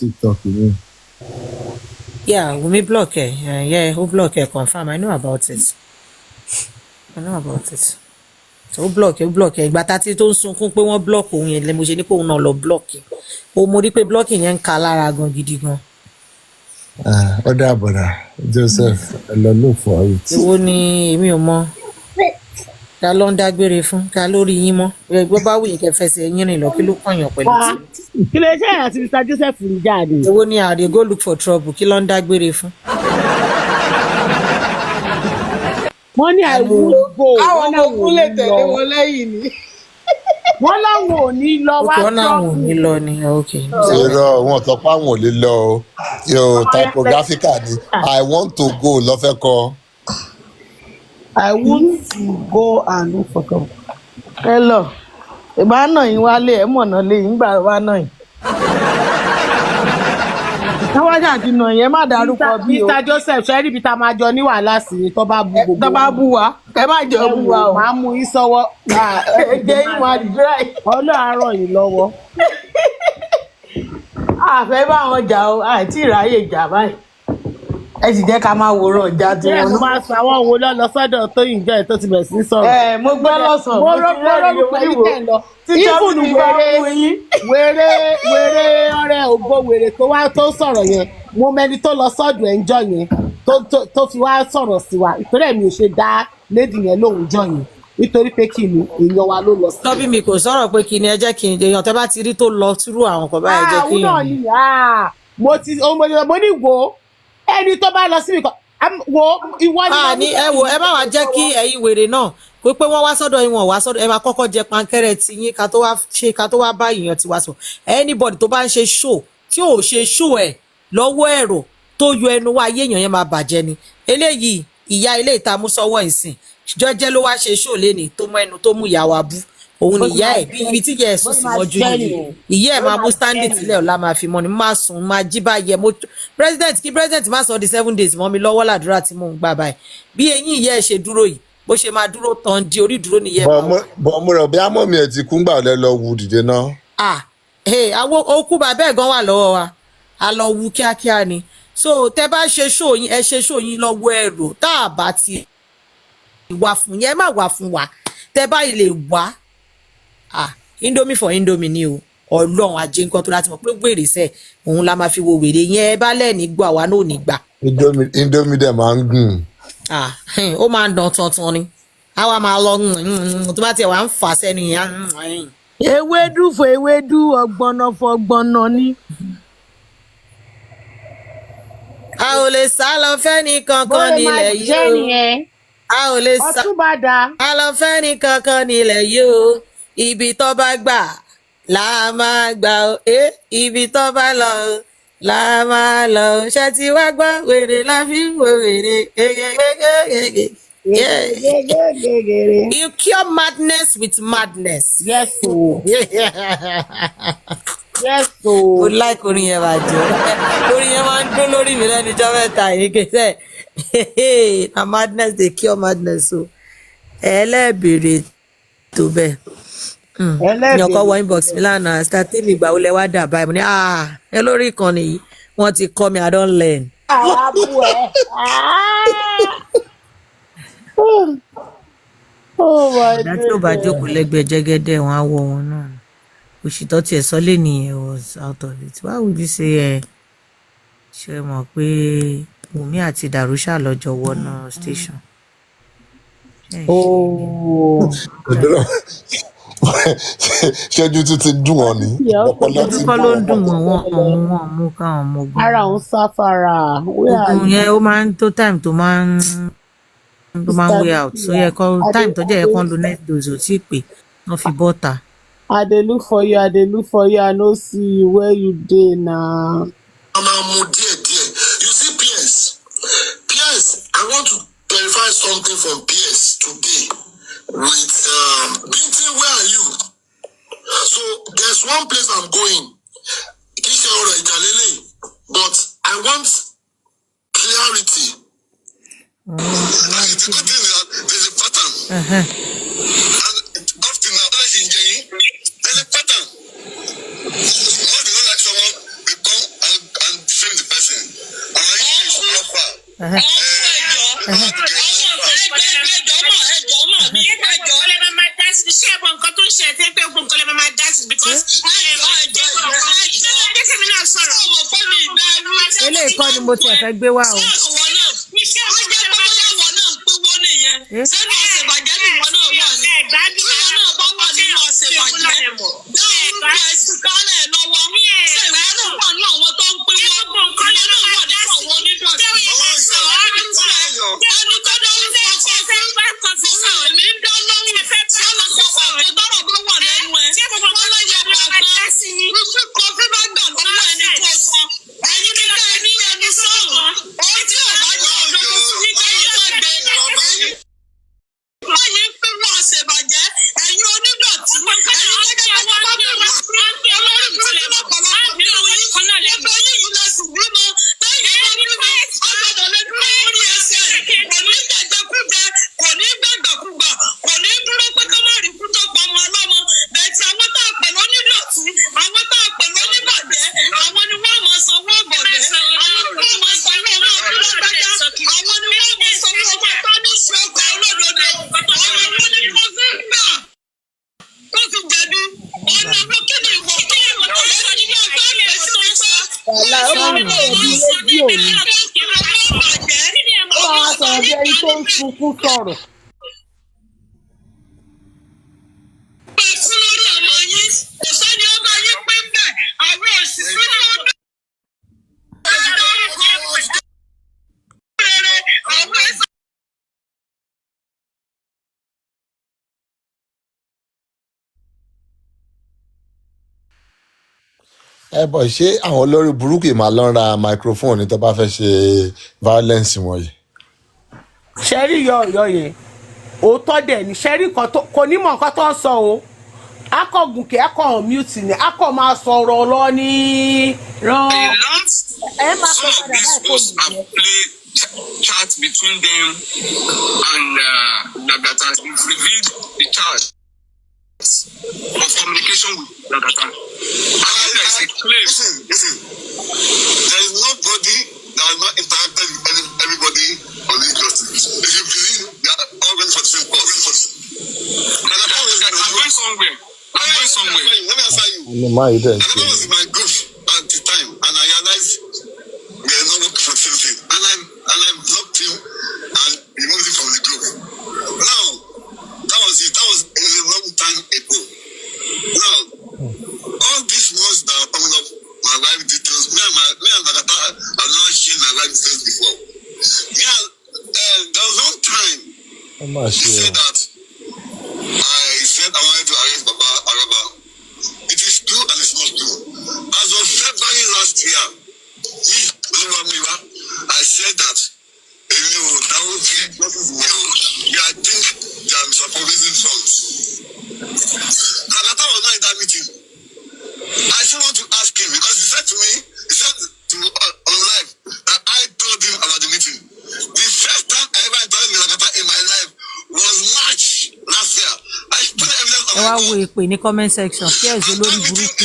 TikTok ni. Yeah, Wunmi block ẹ. Yeah, who block ẹ confirm. I know about it. So block ẹ. Ìgbà tá tí tó ń sunkún pé wọ́n block òun yẹn lẹ mo ṣe ní pé òun náà lọ block ẹ. O mo rí pé blocking yẹn ń ka lára gan gidi gan. Ó dàbọ̀dà Joseph lọ look for it. Èwo ni èmi ò mọ̀. Ta ló ń dágbére fún? Ta lórí yín mọ́? Ẹgbẹ́ bá wù yín kẹ́ fẹsẹ̀ yín rìn lọ kí ló kàn yàn pẹ̀lú tí. Kí ló ṣe àti Mr. Joseph ń jáde? Èwo ni I dey go look for trouble kí ló ń dágbére fún? Wọ́n ní àìwúgbò. Àwọn ọmọ ogun lè tẹ̀lé wọn lẹ́yìn ni. Wọ́n láwọn ò ní lọ wá Òkè ọ̀nà àwọn ò ní lọ ni. Okay. Irọ́ wọn sọ pé àwọn ò lè lọ o. Typographical ni. I want to go lọ́fẹ́ kọ. I want to go and look for trouble. Ẹ lọ, ìbá náà yín wálé ẹ̀ mọ̀nà lé yín gbà wá náà yín. Táwájà àti nà yẹn má dárúkọ bí o. Mr. Joseph ṣe é níbi tá a máa jọ ní wàhálà sí i tó bá bú gbogbo. Tó bá bú wa, ẹ má jẹ́ bú wa o. Màá mú yín sọ́wọ́. Ẹ̀jẹ̀ yín máa dry. Ọlọ́run á ràn yín lọ́wọ́. Àfẹ́ bá wọn jà o, àìtí ìráyè jà báyìí. Ẹ sì jẹ́ ká máa wòran ọjà tí Ẹ wọn máa sọ àwọn wo lọ sọ́dọ̀ Tóyìn jẹ́ tó ti bẹ̀rẹ̀ sí sọ̀rọ̀. mo gbọ́ lọ́sàn-án. Mo rọ́ọ̀lù pẹ̀lú tẹ̀ lọ. Ìfún wèrè ọ̀rẹ́ ògbó wèrè tó wá tó sọ̀rọ̀ yẹn. Mo mẹni tó lọ sọ́dọ̀ ẹ̀ ń jọ yẹn tó fi wá sọ̀rọ̀ sí wa. Ìtọ́rẹ̀ mi ò ṣe dá lédi yẹn lóhùn jọ yẹn. Nítorí pé kí ni èèyàn wa ló lọ sí. Tọ́bí mi kò sọ̀rọ̀ pé kí ni ẹ jẹ́ kí n èèyàn tẹ́ bá ti rí tó lọ túrú àwọn kan báyìí jẹ́ kí n. Àwọn náà ni mo ní wo ẹni tó bá lọ síbi kan wo ìwọ ni. Ẹ wo ẹ má wá jẹ́ kí ẹ̀yin wèrè náà pé wọ́n wá sọ́dọ̀ yín wọ́n wá sọ́dọ̀ ẹ máa kọ́kọ́ jẹ pankẹ́rẹ́ ti yín ká tó wá bá èèyàn tiwa sọ. Anybody tó bá ń ṣe show tí ò ṣe show ẹ̀ lọ́wọ́ ẹ̀rọ tó yọ ẹnu wá ayé èèyàn yẹn máa bàjẹ́ ni. Eléyìí ìyá ilé ìtamú sọ́wọ́ ìsìn jẹ́jẹ́ ló wá ṣe show léni tó mú ẹnu tó mú ìyá wa bú. Òun ni ìyá ẹ̀ bí ibi tí ìyá ẹ̀ sùn sí mọ́jú yìí ìyá ẹ̀ máa mú standing sílẹ̀ ọ̀la máa fi mọ́ ni máa sùn máa jí báyẹ̀ mo president má sọ di 7 days mọ́ mi lọ́wọ́ làdúrà tí mò ń gbà báyìí bí eyín ìyá ẹ̀ ṣe dúró yìí bó ṣe máa dúró tán di orí dúró nìyẹn. Bọ̀ mo rọ̀ bí àmọ́ mi ẹ̀ ti kú gbà lẹ́ lọ wù dìde náà. Àwọn okú bàbá ẹ̀ gan wà lọ́wọ́ wa a lọ wù kíákíá ni so tẹ bá ṣe show yín ẹ ṣe show yín lọ́wọ́ ẹ̀rọ tá a bá ti wà fún yẹn má wà fún wa tẹ bá ilé wá Indomie for Indomie ni o Ọlọ́run ajé nǹkan tó láti mọ̀ pé gbèrè sẹ òun la máa fi wo wèrè yẹn bá lẹ́ẹ̀ni gbọ́ àwa náà ò ní gbà. Indomie dẹ̀ máa ń gùn. Ó máa ń dán tuntun ni àwa máa lọ tó bá tiẹ̀ wá ń fà sẹ́nu yẹn. Ewédú fún ewédú ọgbọ̀nà fún ọgbọ̀nà ni. A ò lè sá lọ fẹ́ni kankan nílẹ̀ yìí o. A ò lè sá lọ fẹ́ni kankan nílẹ̀ yìí o. Ibi tó bá gbà là máa gbà ó ibi tó bá lọ là máa lọ ṣe ti wá gbọ́ wèrè la fi ń wo wèrè. You cure madness with madness. Yes o. Yes o. Mo like orin yẹn máa jẹ orin yẹn máa ń dún lórí mi lẹ́nu ọjọ́ mẹ́ta yìí kẹsẹ̀ na madness dey cure madness o ẹlẹ́bìrì tó bẹ́ẹ̀. Ní ọkọ wọ inbox mi lánàá starting ìgbà wo lẹ wá dà báyìí mo ní ẹ lórí ìkànnì yìí wọ́n ti kọ́ mi I don learn. Ìdá tí ò bá jókòó lẹ́gbẹ̀ẹ́ jẹ́gẹ́dẹ́ wọn á wọ wọn náà òṣìtọ́ tiẹ̀ sọ lé nìyẹn was out of it. Why would you say ṣe mọ̀ pé Wunmi àti Darusha lọ́jọ́ wọnà station. Ṣẹ́jú tún ti dùn ọ́ ni. Ọ̀pọ̀lọpọ̀ ló ń dùn wọ́n mú káwọn ọmọ ogun. Ara òun sáfara. Ogun yẹn ó máa ń tó time tó máa ń way out so yẹ kó time tó jẹ́ yẹ kó ń lo net dose ò tí ì pé wọ́n fi bọ́ta. I dey look for you, I no see you where you dey now. You see PS, I want to clarify something from PS today with Binti, where are you? So there's one place I'm going. But I want clarity. There's a pattern. And up to now, there's a pattern. All the like someone, they come and defame the person. eléyìí kọ́ ni mo tiẹ̀ fẹ́ gbé wá o. Sẹ́nu ọ̀sẹ̀bàjẹ́ ni ìwọ náà wà ní. Tí ìwọ náà bá wà nínú ọ̀sẹ̀bàjẹ́, dáhùn ẹ̀sùn kálẹ̀ lọ́wọ́. Ṣé ìwọ náà wà ní àwọn tó ń pín wọ́n? Ìwọ náà wà nínú àwọn onídọ̀tí. Ẹni tó dá ń fọ ọkọ̀ èmi ń dá lọ́wọ́. Sọ́nà kọ̀ọ̀kan tó tọrọ bá wà lẹ́nu ẹ̀. Wọ́n lọ yẹ kọ̀ọ̀kan. Fífi kọfí bá gbà lọ́wọ́ ẹni tó sọ. Ẹyin ní ká ẹni ẹni sọ̀rọ̀. Ó tí ò bá jẹ́ òdodo sí ní káyé má gbé. Báyìí ń pín wọ́n ṣèbàjẹ́, ẹ̀yin onídọ̀tí, ẹ̀yin gẹ́gẹ́ bí wọ́n bá fi wọ́n olórí burúkú lọ́pọ̀lọpọ̀ nínú yín, gbogbo yín yìí lọ sùn bímọ, lẹ́yìn bá bímọ, ọ̀gbọ̀dọ̀ lè dúró lórí ẹsẹ̀, kò ní gbẹ̀gbẹ̀kúgbẹ, kò ní gbẹ̀gbẹ̀kúgbà, kò ní dúró pé ká má rí kú tó pa ọmọ ọlọ́mọ, bẹ̀tì àwọn tá a pè lónídọ̀tí, àwọn tá a pè lóníbàjẹ́, àwọn ni wọ́n máa sanwó ọ̀bọ̀dẹ́, àwọn ni wọ́n máa sanwó ọmọ ọdúnlọ́gbẹ́dá, àwọn ni wọ́n máa sanwó ọmọ ìtọ́níṣẹ́ ọkọ̀ olódodo. Wàhálà ó máa ń sọ̀rọ̀ bí rédíò ni. Ó máa sọ̀rọ̀ bí ẹni tó ń sunkún sọ̀rọ̀. Bọ̀ ṣé àwọn olórí burúkú yìí máa lọ ra microphone ní tó bá fẹ́ ṣe violence wọ̀nyí. Ṣẹ́rí yọ ọ̀yọ́ yẹn òótọ́ dẹ̀ ni ṣẹ́rí kan tó kò ní mọ̀ nǹkan tó ń sọ o akọ̀gùnkè akọ̀ mute ni akọ̀ máa sọ̀rọ̀ lọ ní ràn ẹ máa pẹ́ padà báyìí kò ní jẹ́. Chat between them and that has been revealed the chat of communication with Lagata. I think there is a claim. Listen. There is nobody that has not interacted with everybody on this justice. If you believe they are all ready for the same cause. I'm going somewhere. Let me answer you. Lagata was in my group at the time, and I realized there is no work for the same thing. And I blocked him and removed him from the group. Now, that was it. That was a long time ago. Now, all these ones that are coming up, my life details, me and Lagata have never shared my life details before. There was one time he said that I said I wanted to arrest Baba Araba. It is true and it's not true. As of February last year, I said that I think they are misappropriating funds. Lagata was not in that meeting. I still want to ask him because he said on live that I told him about the meeting. The first time I ever interacted with Lagata in my life was March last year. I put evidence on my phone. Wo ìpè ní comment section kí ẹ ṣe lórí burúkú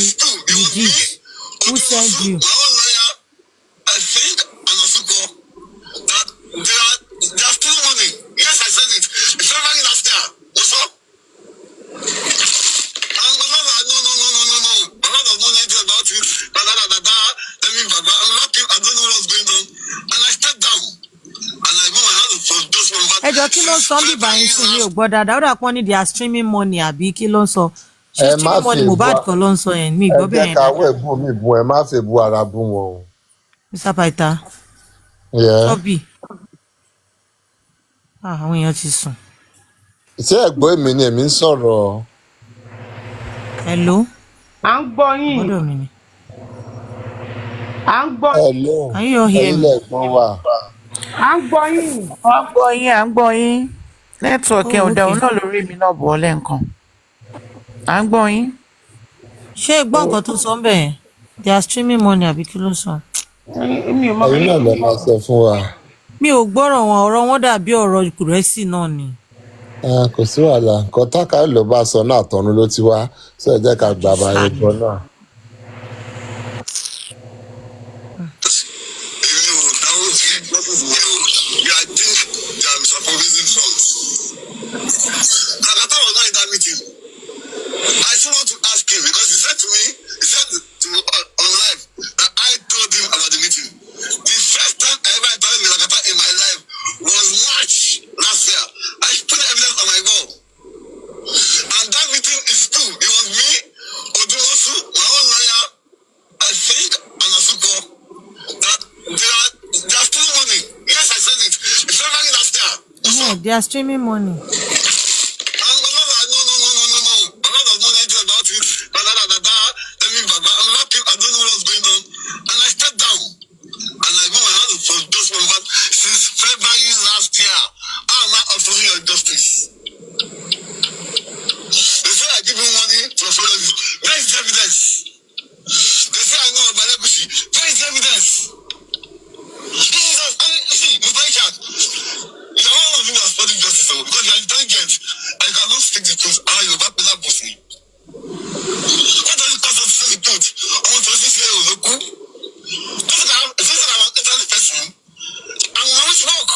you who send you. My own lawyer, I think, and Asuko, that they are still money. Yes, I said it. It's February last year. What's up? And Baba, no. Baba does not know anything about it. Let me, Baba, I'm happy. I don't know what's going on. And I stepped down. And I go and have for those one. Ẹ jọ kí ló ń sọ bí báyìí sí ní ògbọ́ dáadáa ó dà pọ́n ní they are streaming money àbí kí ló ń sọ ṣé streaming money Mohbad kan ló ń sọ yẹn mi ìgbọ́ bẹ́ẹ̀ yẹn dáadáa. Ẹ jẹ́ ká wẹ̀ bú mi bú ẹ má fi bú ara bú wọn o. Mr. Paita tọ́bì àwọn èèyàn ti sùn. Ṣé ẹ̀gbọ́n èmi ni èmi ń sọ̀rọ̀? Hello. À ń gbọ́ yín. Gbọ́dọ̀ mi ni. À ń gbọ́. Hello. Can you hear me? Ilé ẹ̀gbọ́n wa. À ń gbọ́ yín. à ń gbọ́ yín nẹ́tíwọ̀kì ọ̀dà òun náà lórí mi náà bọ̀ lẹ́ǹkan à ń gbọ́ yín. Ṣé gbọ́ nǹkan tó sọ ń bẹ̀ yẹn they are streaming money àbí kí ló sọ. Èmi ò mọ̀ Ẹ̀yin náà lè máa sọ fún wa. Mi ò gbọ́rọ̀ wọn ọ̀rọ̀ wọn dàbí ọ̀rọ̀ ìkùrẹ́sì náà ni. Kò sí wàhálà nǹkan tákà ló bá sọ náà tọ́nu ló ti wá sọ ẹ jẹ́ ká gbà bá ẹ̀gbọ́n náà. Yeah, they are streaming money. And my mother, no. My mother does not know anything about it. I don't know what's going on. And I stepped down. And I go my house for just one month. Since February last year, I'm not offering your justice. They say I give you money for followers. Where is the evidence? They say I know about Lebushi. Where is the evidence? Jesus, and see, Mr. Richard, you're one of you who are studying justice because you are intelligent and you cannot speak the truth. How you back with that person? What does it cost us to say the truth? I want to say Oloku. This is an intelligent person. And we always work.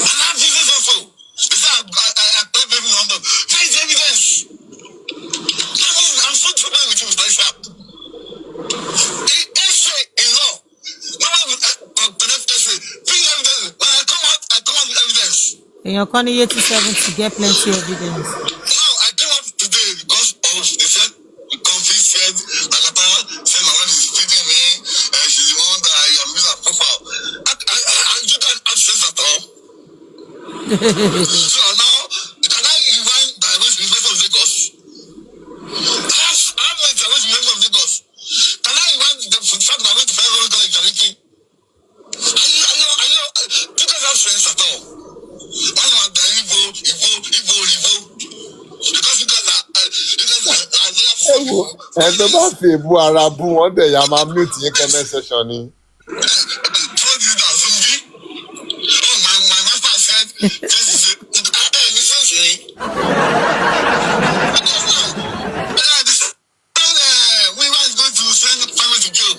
And I have business also. They say I play baby in London. Where is the evidence? I'm so troubled with you, Mr. Richard. In law. Nobody will connect essay. Bring evidence. When I come out with evidence. And you're calling 87 to get plenty of evidence. Now, I came up today because of, they said, Confis said, Nakata said my wife is feeding me, she's the one that I am using her profile. I you guys have sense at all. So now, can I rewind the University of Lagos? I have my University of Lagos. Can I rewind the fact that I went to Federal College Jariki? You guys have sense at all. Why not the Igbo? Because you guys are ẹ tó bá fi èbú ara bú wọn dẹ̀ yà máa mute yín comment section ni. told you that Zumbi. Oh, my master said, this is it. Listen to me. We were going to send family to jail.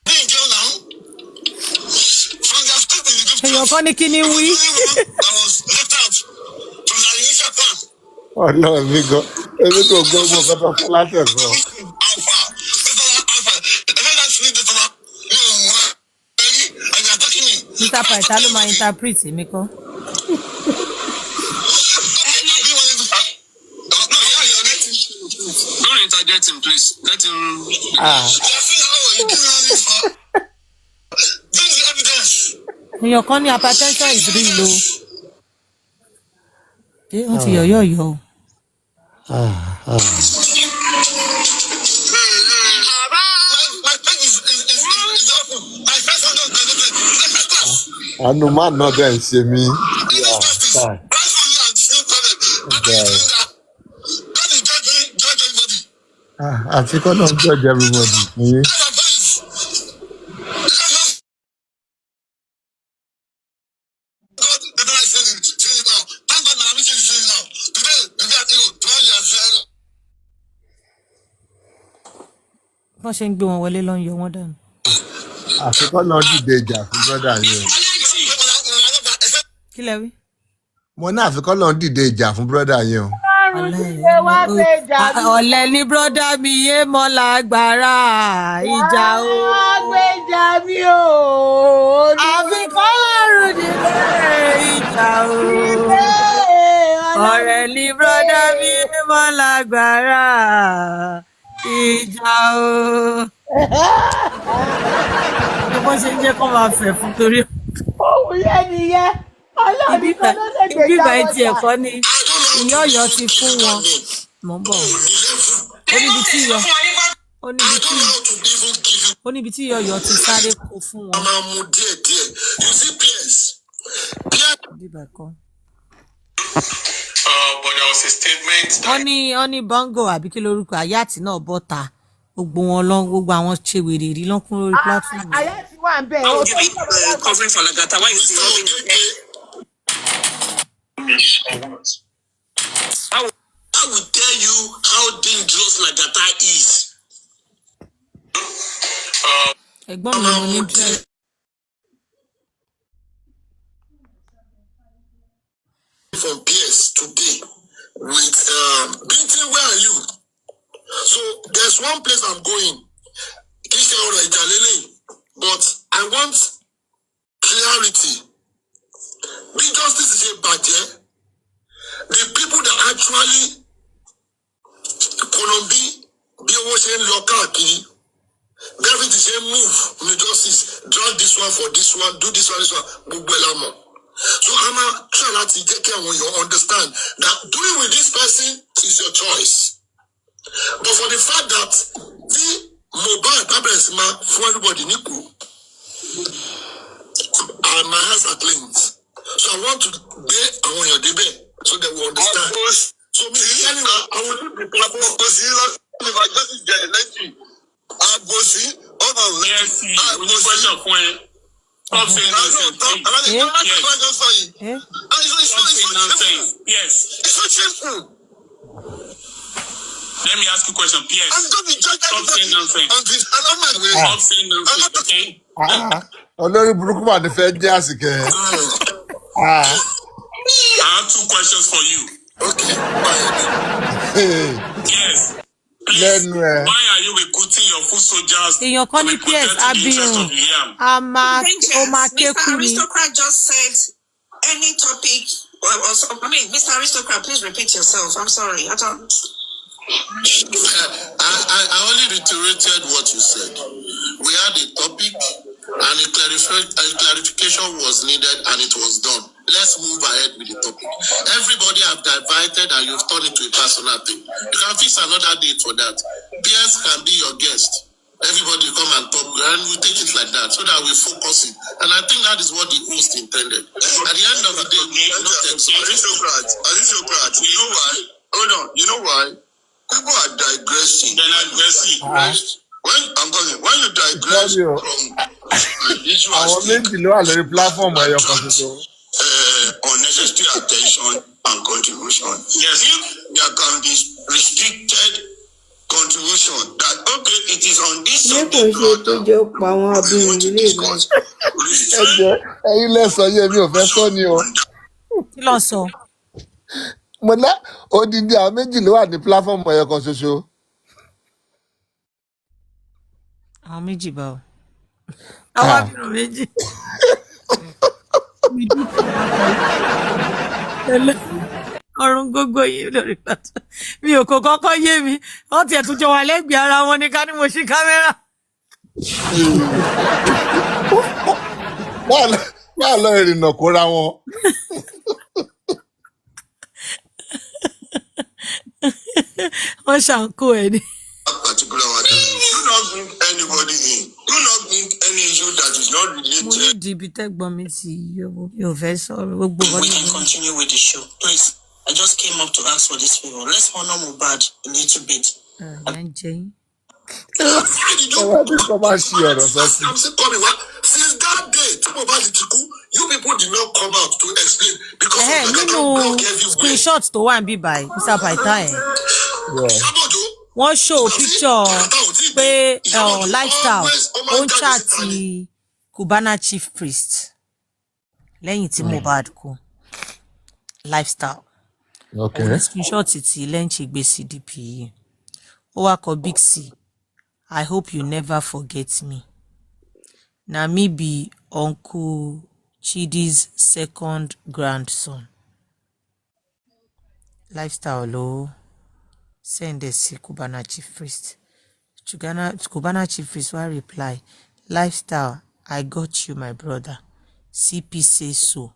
Being jail now. From the school to the group. And you're calling Kini we? I was left out from the initial plan. Ọlọ́run mi gan èmi kò gbọ́ gbọ́ pẹ́pẹ́ fún látẹ̀kọ́. Mr. Paita ló máa interpret mi kọ́. Don't interject him, please. Let him. And you're calling hypertension is real o. Ṣé wọ́n ti yọ̀yọ̀ yọ o? Àánú má nà dẹ̀ ń ṣe mí. Àfi kọ́ náà judge everybody fún yín. Wọ́n ṣe ń gbé wọn wọlé ló ń yọ wọ́n dànù. Àfi kọ́ náà dìde ìjà fún brọ́dà yín o. Kí lẹ wí? Mo ní àfi kọ́ náà dìde ìjà fún brọ́dà yín o. Ọ̀lẹ ní brọ́dà mi yé mọ́ lágbára ìjà o. Gbèjà mi o. Àfi kọ́lọ́run nílé ìjà o. Ọ̀rẹ́ ní brọ́dà mi yé mọ́ lágbára ìjà o. Bó ṣe ń jẹ́ kó máa fẹ̀ fún torí. Òun yẹn nìyẹn. Ọlọ́run kan ló lè gbèjà Bíbá wọn etí ẹ̀kọ́ ni ìyá Ọ̀yọ́ ti fún wọn. Mò ń bọ̀. Ó níbi tí ìyá Ọ̀yọ́ ti sáré kó fún wọn. Bíbá ẹ̀kọ́. But there was a statement. Wọ́n ní bongo àbí kí lórúkọ Àyàtì náà bọ́ta. Gbogbo wọn lọ gbogbo àwọn ṣe wèrè rí lọ́kùn lórí platform. Àyàtì wà ń bẹ̀. I will give it covering for Lagata. Why is he rubbing his head? I will tell you how dangerous Lagata is. Ẹ̀gbọ́n mi mo ní dre. From PS today with Binti, where are you? So there's one place I'm going. But I want clarity. Big justice is a budget. The people that actually Colombi be watching local key. David is saying move, justice, drag this one for this one, do this one, this one. So I'm trying to get care when you understand that doing with this person is your choice. But for the fact that the mobile tablets for everybody Niku, and my hands are clean. So I want to get on your debate so they will understand. So me anyway, I will do the platform. If I just get elected, I go see. Yes, I go see. Stop saying nonsense. Yes. Stop saying nonsense. Yes. It's so shameful. Let me ask you a question, PS. Stop saying nonsense. Stop saying nonsense, okay? Olórí burúkú mà ní fẹ́ jẹ́ àsìkẹ́. I have 2 questions for you. Okay. Yes. Please, why are you recruiting your food soldiers to èèyàn kan ní be PS protecting the interest abirùn of Liam? ó máa kékù Mr. ni. Aristocrat just said any topic. Mr. Aristocrat, please repeat yourself. I'm sorry. I don't. I only reiterated what you said. We had a topic and a clarification was needed and it was done. Let's move ahead with the topic. Everybody have divided and you've turned it to a personal thing. You can fix another date for that. PS can be your guest. Everybody come and talk and we take it like that so that we focus it. And I think that is what the host intended. At the end of the day, we not Aristocrat, you know why? Hold on, you know why? People are digressing. They're digressing. When you digress from issue Àwọn méjì ló wà lórí platform ẹyọ kan ṣoṣo. Unnecessary attention and contribution. Yes, if there can be restricted contribution that okay, it is on this subject matter. Ẹ̀yin lẹ́sọ̀ yẹ mi ò fẹ́ sọ ni o. kí ló ń sọ. Mo ná odidi àwọn méjì ló wà ní platform ẹyọ kan ṣoṣo. àwọn méjì bá o. àwọn abirùn méjì. ọrùn gógó yìí lórí pàtó mi ò kò kọ́kọ́ yé mi wọ́n tiẹ̀ tún jọ wà lẹ́gbẹ̀ẹ́ ara wọn ní ká ní mo ṣí kámẹ́rà. Báà lọ ìrìnà kóra wọn. wọ́n ṣàǹkó ẹ̀ ni. Particular one. Do not bring anybody in. Do not bring any issue that is not mo related. ní ìdìbí tẹ́gbọ́n mi ti yọ̀wọ̀ mi ò fẹ́ sọ̀rọ̀ gbogbo wọn. We can continue with the show. Please, I just came up to ask for this favor. Let's honor Mohbad a little bit. ẹ̀ ń jẹ yín. Ọba tí kò bá ṣe ọ̀rọ̀ sọ sí. I'm still coming. Since that day, you people did not come out to explain because of the nínú block everywhere. screenshot tó wà níbí báyìí Mr. Paita ẹ̀ Sabojo, wọ́n show picture pé lifestyle ó ń ṣàtì Cubana chief priest lẹ́yìn tí Mohbad kú lifestyle Okay. òun ní screenshot tí lẹ́ǹchì gbé CDP yìí ó wá kọ Big C I hope you never forget me na me be Uncle Chidi's second grandson lifestyle ló send ẹ̀ sí Cubana chief priest Cubana chief priest wá reply lifestyle I got you my brother CP say so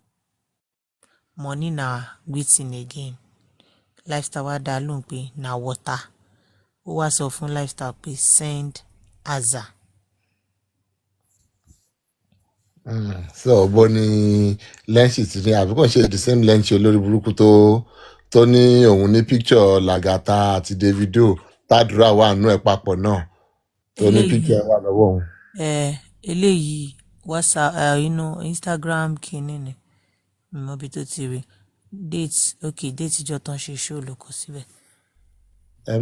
money na waiting again lifestyle wá dá lóhùn pé na water ó wá sọ fún lifestyle pé send Aza. So bó ni lẹ́ǹṣì ti ní àbí kò ṣe the same lẹ́ǹṣì olórí burúkú tó ní òun ní picture Lagata àti Davido tàdúrà wà nínú ẹ̀ papọ̀ náà tó ní picture wà lọ́wọ́ òun. eléyìí WhatsApp Instagram kìíní ni mo bí tó ti rí date ìjọ tán ṣe show ló kọ síbẹ̀. Ẹ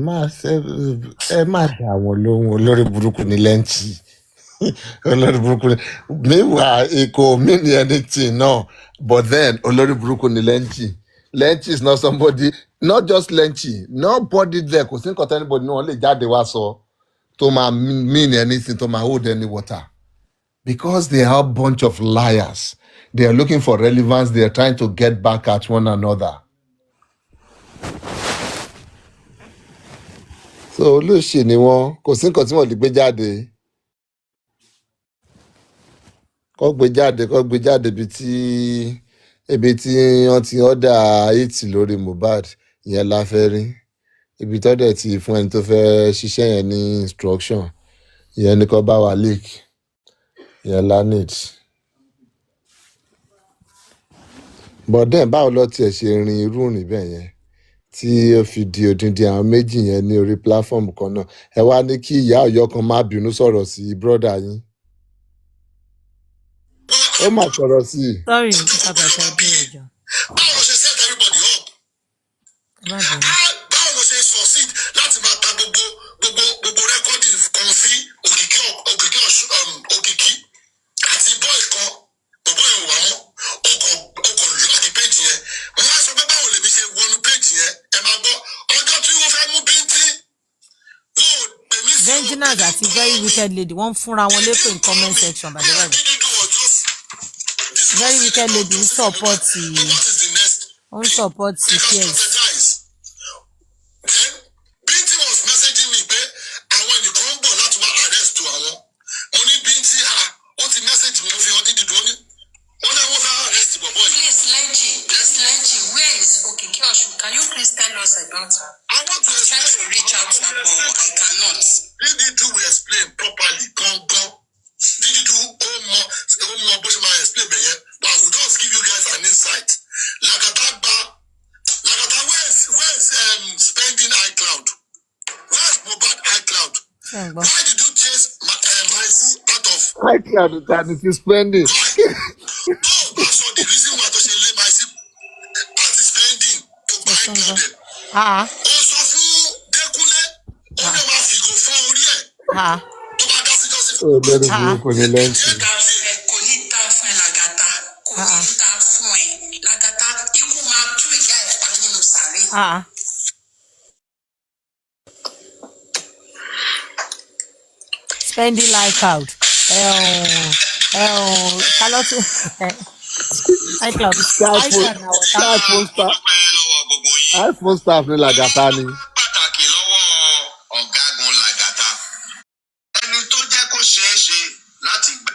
má dá àwọn lóhùn olórí burúkú ní lẹ́ǹṣì olórí burúkú ní meanwhile èkó mean anything no but then olórí burúkú ní lẹ́ǹṣì is not somebody not just lẹ́ǹṣì nobody there kò sí nǹkan tí anybody náà lè jáde wá sọ tó máa mean anything tó máa hold any water because they are a bunch of liars they are looking for relevance they are trying to get back at one another. So olóṣè ni wọn kò sí nǹkan tí wọn lè gbé jáde kó gbé jáde bíi tí ibi tí wọ́n ti ọ́dà 80 lórí Mohbad ìyẹn la fẹ́ rí. Ibi tó dẹ̀ ti fún ẹni tó fẹ́ ṣiṣẹ́ yẹn ní instruction ìyẹn ni kò bá wa leak ìyẹn la need. But then báwo ló tiẹ̀ ṣe rin irú rìn bẹ́ẹ̀ yẹn tí ó fi di odindi àwọn méjì yẹn ní orí platform kan náà, ẹ wá ní kí ìyá Ọ̀yọ́ kan má bínú sọ̀rọ̀ sí brọ́dà yín. Ó mà sọ̀rọ̀ sí i. Sorry, Mr. Bàtà ẹdún ẹjọ. Báwo ló ṣe set everybody up? Báwo ló ṣe succeed láti máa ta gbogbo rẹ́kọ́dì kan sí òkìkí àti bọ́ọ̀ kan bọ̀bọ̀ yẹn wà mọ́ o kò lọ́ọ̀kì péjì yẹn. Wọ́n á sọ pé báwo lèmi ṣe wọnú péjì yẹn ẹ máa gbọ́ ọjọ́ tí wọ́n fẹ́ mú bíntín. Vengeance àti very wicked lady wọ́n fúnra wọn lépè in comment section bàjẹ́ bàjẹ́. Very wicked lady ń support PS. Binti was messaging me pé àwọn ẹnìkan ń bọ̀ láti wá arrest àwọn. Mo ní Binti ó ti message mi ló fi hàn dídì dúró ní. Wọ́n náà wọ́n fẹ́ arrest bọ̀bọ̀ yìí. Please, Lenchi, where is Okiki Osun? Can you please tell us about her? I want to try to reach out to her, but I cannot. Dídì will explain properly gangan. Dídì ó mọ bó ṣe máa explain bẹ̀yẹn. But I will just give you guys an insight. Lagata, where's spending iCloud? Where's Mohbad iCloud? Why did you chase my out of iCloud that is spending? No, so the reason why to say lay my at spending to buy iCloud. Ó sọ fún Dékúnlé, ó ní wàá fìgò fún orí ẹ̀. Tó bá dá sí jọ́sìn. Ó lórí burúkú ní lẹ́ǹtì. Kò ní ta fún ẹ Lagata. Kò ní ta fún ẹ Lagata. Ikú máa tú ìyá ẹ̀ pa nínú sàárè. Spending like out. Kálọ́tù iCloud. iPhone staff ní Lagata ni. Pàtàkì lọ́wọ́ ọ̀gágun Lagata. Ẹni tó jẹ́ kó ṣeé ṣe láti gbà.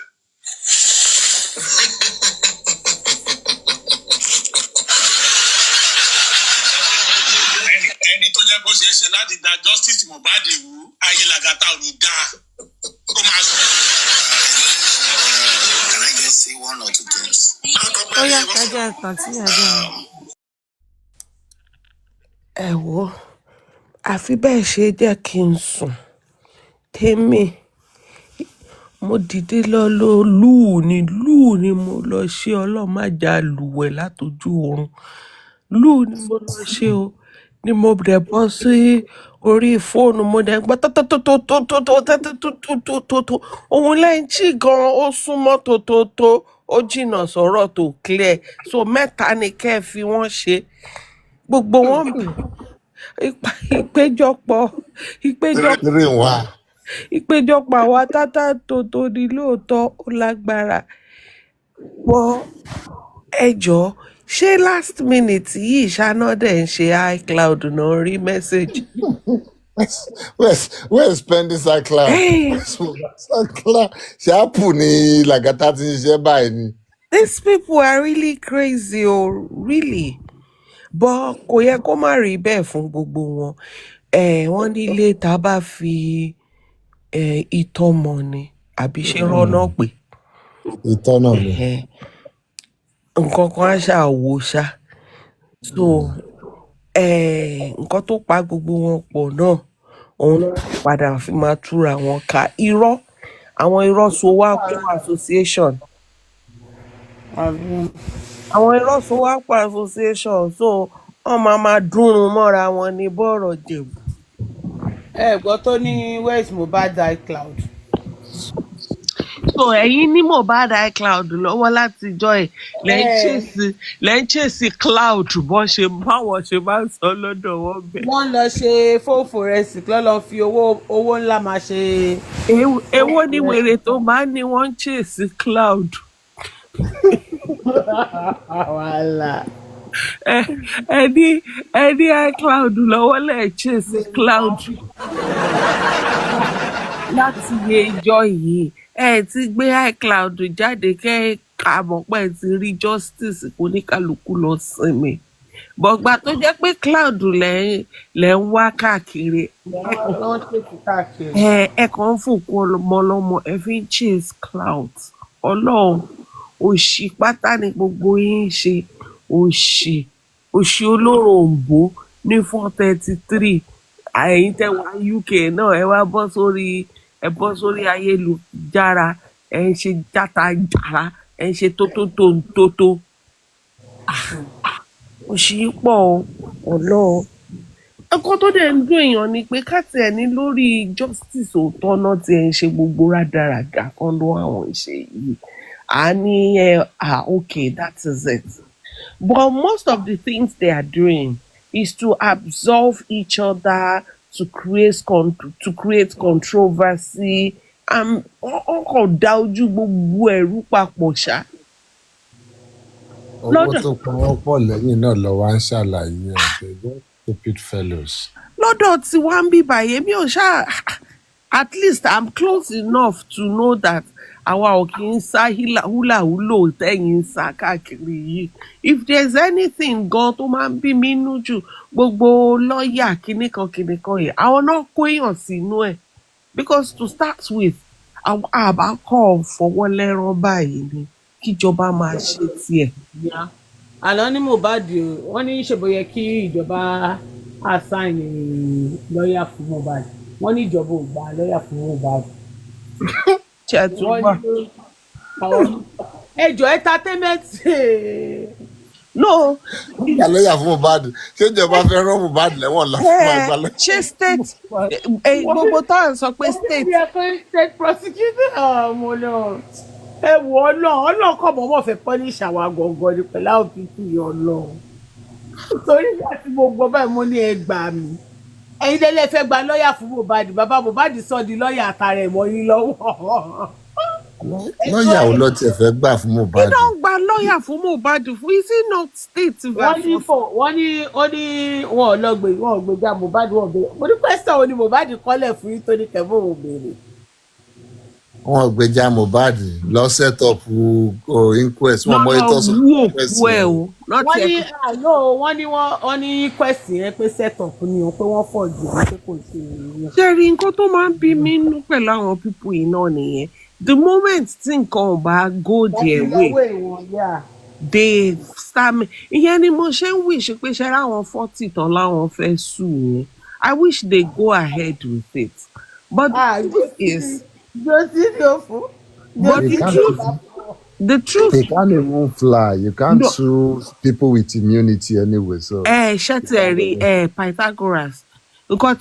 Ẹni tó jẹ́ kó ṣeé ṣe láti da justice Mohbad rú ayé Lagata ò ní dá. Kó máa sọ. Can I just say one or two things? Ó yá kájọ ẹ̀kan tí ẹ̀jẹ̀ wọn. Ẹ wo àfi bẹ́ẹ̀ ṣe jẹ́ kí n sùn tèmi mo dìde lọ lùú ni mo lọ ṣe ọlọ́màjà lùwẹ̀ látojú oorun lùú ni mo lọ ṣe o ni mo dẹ̀ bọ́ sí orí fóònù mo dẹ̀ gbọ́ tó òun lẹ́yìn tí gan ó súnmọ́ tó ó jìnnà sọ̀rọ̀ tó clear so mẹ́ta ni kẹ́ ẹ fi wọ́n ṣe gbogbo wọn ìpéjọpọ̀ àwa tátà tó ní lóòótọ́ ó lágbára wọ́n ẹ jọ̀ọ́ ṣé last minute yìí ṣáná dẹ̀ ń ṣe iCloud náà rí message. Where's spending iCloud? Ṣé Apple ni Lagata ti ń ṣe báyìí ni? These people are really crazy really. Bọ́ kò yẹ kó má rí bẹ́ẹ̀ fún gbogbo wọn wọ́n nílé tá a bá fi ìtọ́ mọ̀ ni àbí ṣe rọ́nà pé ìtọ́ náà ni nǹkan kan á ṣàwò ṣá so nǹkan tó pa gbogbo wọn pọ̀ náà òun náà padà fi máa túra wọn ká àwọn irọ́ so wá kún association. Àwọn irọ́ so wá pa association so wọ́n máa dúnrún mọ́ra wọn ní bọ́ọ̀rọ̀ jẹ̀bù. Gbọ́ tó ní where's Mohbad iCloud. So ẹ̀yin ní Mohbad iCloud lọ́wọ́ látijọ́ ẹ̀ lẹ́ńchèsì cloud báwọn ṣe máa ń sọ lọ́dọ̀ wọn bẹ̀. Wọ́n lọ ṣe fóònù forensic lọ́ fi owó ńlá máa ṣe. Èwo ni wèrè tó máa ń ní wọ́n ń chèsì cloud. Wàhálà. Ẹni iCloud lọ́wọ́ lẹ̀ chase cloud láti yẹ ìjọ yìí ti gbé iCloud jáde ká mọ̀ pé ẹ ti rí justice kó ní kálukú lọ sinmi bọ̀gbà tó jẹ́ pé cloud lẹ̀ ń wá káàkiri lọ́wọ́ tètè káàkiri. ẹ kàn ń fòkú ọmọlọ́mọ ẹ fi ń chase cloud ọlọ́run òṣì pátá ni gbogbo yín ń ṣe òṣì olóró òǹbó ní 433 ẹ̀yin tẹ́ wá UK náà ẹ wá bọ́ sórí ayélujára ẹ ń ṣe játajàra ẹ ń ṣe tótótótótó òṣì pọ̀ ọlọ́run ẹ̀kọ́ tó dẹ̀ ń dún èèyàn ni pé ká tiẹ̀ ní lórí justice òótọ́ náà tiẹ̀ ń ṣe gbogbo rádaràdà kan ló àwọn ìṣe yìí à ní okay that is it but most of the things they are doing is to absolve each other to create controversy ọkọ̀ dá ojú gbogbo ẹ̀rú papọ̀ ṣá. owó tó pọn pọ̀ lẹ́yìn náà lọ wá ń ṣàlàyé ẹ̀ stupid fellows. lọ́dọ̀ tí wọ́n ń bí báyìí mi ò ṣáà at least I'm close enough to know that àwa ò kì í sá húlàhúlò tẹ́yìn ń sá káàkiri yìí if there's anything gan tó máa ń bí mi nú jù gbogbo lọ́ọ̀yà kìnìkan yìí àwọn náà kó èèyàn sínú ẹ̀ because to start with àwọn àbákọ́ fọwọ́ lẹ́rán báyìí ni kíjọba máa ṣe tiẹ̀. àlọ́ ní Mohbad wọ́n ní ṣèbóyẹ kí ìjọba assign lọ́ọ̀yà fún Mohbad wọ́n ní ìjọba ò gba lọ́ọ̀yà fún Mohbad. ẹjọ́ entertainment. no. ìgbà lọ́ọ̀yà fún Mohbad ṣé ìjọba fẹ́ rán Mohbad lẹ́wọ̀n lọ fún àgbà lọ́yà. ṣé state gbogbo tó à ń sọ pé state. state prosecutor ọmọ náà ẹ wọ Ọlọ́run kọ mọmọ fẹ́ punish àwa gọgọ ni pẹ̀lú àwọn pípì Ọlọ́run torí láti mo gbọ́ báyìí mo ní ẹ gbà mí ẹ̀yin lẹ́lẹ́ fẹ́ gba lọ́ọ̀yà fún Mohbad bàbá Mohbad sọ di lọ́ọ̀yà àtàrà ẹ̀mọ́ yín lọ́wọ́. lọ́ọ̀yà ò lọ tiẹ̀ fẹ́ gbà fún Mohbad. kí ló ń gba lọ́ọ̀yà fún Mohbad fún is it not state versus. wọ́n ní wọn ò lọ gbèjà Mohbad wọn béèrè mo ní pẹ́sítọ̀ wo ni Mohbad kọ́lẹ̀ fún yín tó ní kẹ́fọ́ òun béèrè. wọn gbèjà Mohbad lọ set up inquest wọn mọ ètò sọ wọ́n ní inquest yẹn pé set up ni o pé wọ́n fọ̀ jù pé kò sí ìrìn. ṣe rí nǹkan tó máa ń bí mi nú pẹ̀lú àwọn pípọ̀ yìí náà nìyẹn the moment tí nǹkan ò bá go their way they start me ìyẹn ni mo ṣe ń wish pé ṣe ráwọn 40 tán láwọn fẹ́ sùn yẹn I wish they go ahead with it but the truth is. But the truth. They can't even fly. You can't sue people with immunity anyway. So. Ṣẹ́tẹ̀rì Pythagoras. Nǹkan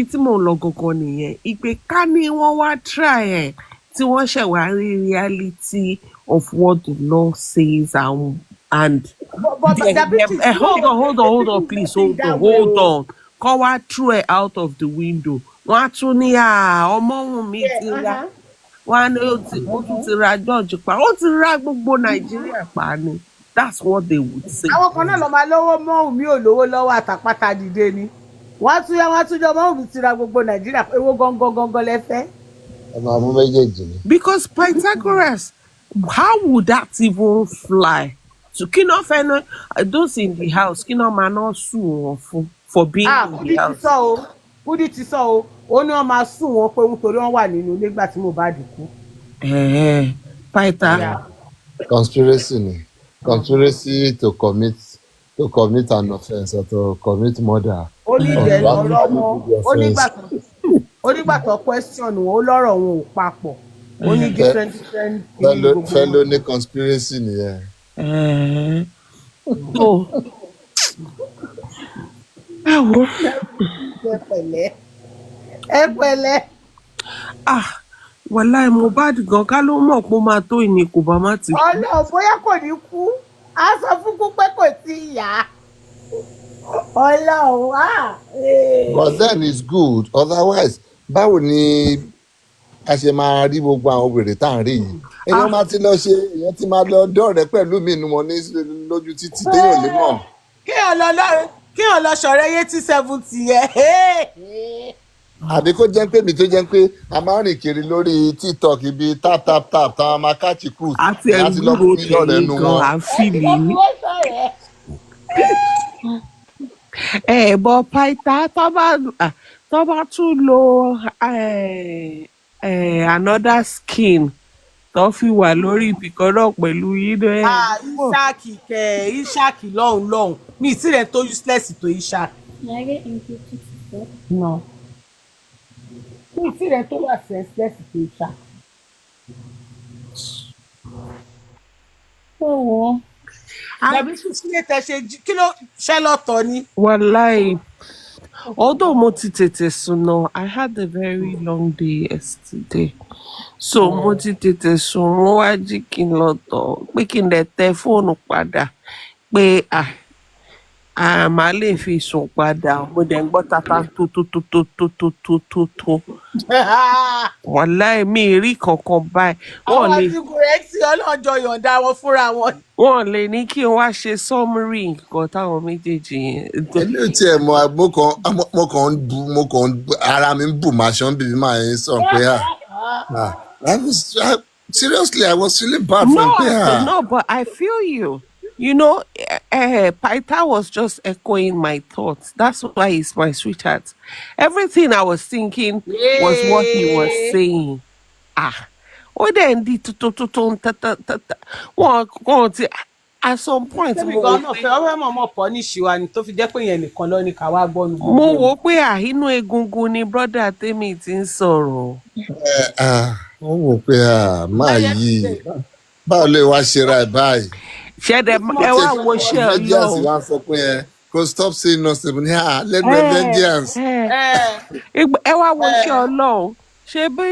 tí mo lọ gangan nìyẹn. Ìpè ká ní wọ́n wá try ẹ̀ tí wọ́n ṣẹ̀ wá rí reality of what the law says and hold on please hold on. Kọ́ wá throw it out of the window. Wọ́n á tún ní ọmọ Wunmi ti ra wọ́n á ní ó tún ti ra George pa ó ti ra gbogbo Nàìjíríà pa ni that's what they would say. àwọn kan náà lọ máa lówó mọ́ Wunmi ò lówó lọ́wọ́ àtàpátá dìde ni wọ́n á tún jọ mọ́ Wunmi ti ra gbogbo Nàìjíríà pé owó gangan lẹ́fẹ́. ẹ máa mú méjèèjì ni. because Pythagoras how would that even fly so kí náà fẹ́ ná those in the house kí náà máa ná sùn wọn fún for being in the house. Kúdí ti sọ o ó ní wọ́n máa sùn wọn pé nítorí wọ́n wà nínú ilé nígbà tí Mohbad kú. Pytha. conspiracy to commit an offence or to commit murder. ó ní ìdẹ̀ ọ̀rọ̀ wọn ó nígbà tó question wọn ó lọ́rọ̀ wọn ò papọ̀ ó ní different. fẹ́ ló ní conspiracy nìyẹn. ẹ pẹ̀lẹ́. wàláì Mohbad gan ká ló mọ̀ pé ó máa tó ìní kò bá má ti kú. Ọlọ́run bóyá kò ní kú á sọ fún kú pé kò tí ì yá Ọlọ́run but then it's good otherwise báwo ni a ṣe máa rí gbogbo àwọn wèrè tá à ń rí yìí èèyàn máa ti lọ ṣe èèyàn ti máa lọ dọ̀rẹ́ pẹ̀lú mi nu wọn ní lójú títí téèyàn lè mọ̀. kéèyàn lọ ṣọ̀rẹ́ yé tí 70 yẹ àbí kó jẹ́ pé mi tó jẹ́ pé a máa ń rìn kiri lórí tiktok ibi tap tap tap táwọn máa káàkiri cruise àti èèyàn á ti lọ ẹ̀gbúrò mú mi lọ́rẹ̀ẹ́ tẹ̀yìn nu gan wọn. à ń fìlì yín. sọ̀rọ̀ Bọ̀ paita tó bá tún lo another skin tó fi wà lórí ibìkan náà pẹ̀lú yín náà ẹ̀ ní mọ̀. Ishaki kẹ Ishaki lọ́hùn mi ì tí rẹ̀ tó useless tó Ishaki. Can I get into TikTok? No. Mi ì tí rẹ̀ tó wà senseless tó Ishaki. Oh, Dàbí tún sílé tẹ ṣe kí ló ṣẹ́ lọ́tọ̀ ni. Wàláì. Although mo ti tètè sùn náà, I had a very long day yesterday. So mo ti tètè sùn, mo wá jí kí n lọ tọ̀ pé kí n dẹ̀ tẹ fóònù padà pé màá lè fi sùn padà. Mo dẹ̀ ń gbọ́ tata tó. Wàláì mi ì rí kankan báyìí. Àwọn àtìkù rẹ̀ tí ọlọ́jọ́ yọ̀ǹda wọn fúnra wọn. Wọ́n lè ní kí n wá ṣe summary nǹkan táwọn méjèèjì yẹn. ẹni ò tiẹ̀ mọ mo kàn ń ara mi ń bù máa ṣan bíbí máa ń sọ pé seriously I was feeling bad for him. No, but I feel you. You know, Paita was just echoing my thoughts. That's why he's my sweetheart. Everything I was thinking was what he was saying. Then at some point Ṣébí gan náà fẹ́ ọ̀rẹ́ mọ̀mọ́ pọ̀ ní ìṣìwà ni tó fi jẹ́ pé yẹn nìkan lọ ní káwá gbọ́nu. mo wò pé inú egungun ni brọ́dà tèmi ti ń sọ̀rọ̀. wọ́n wò pé máa yí báwo lè wá ṣe ra ẹ̀ báyìí. ṣẹ́dẹ̀ ẹ wá wo ṣe ọlọ́run. vengeance wá sọ pé kò stop saying nonsense ní lẹ́nu vengeance. ẹ wá wo ṣe ọlọ́run ṣe bí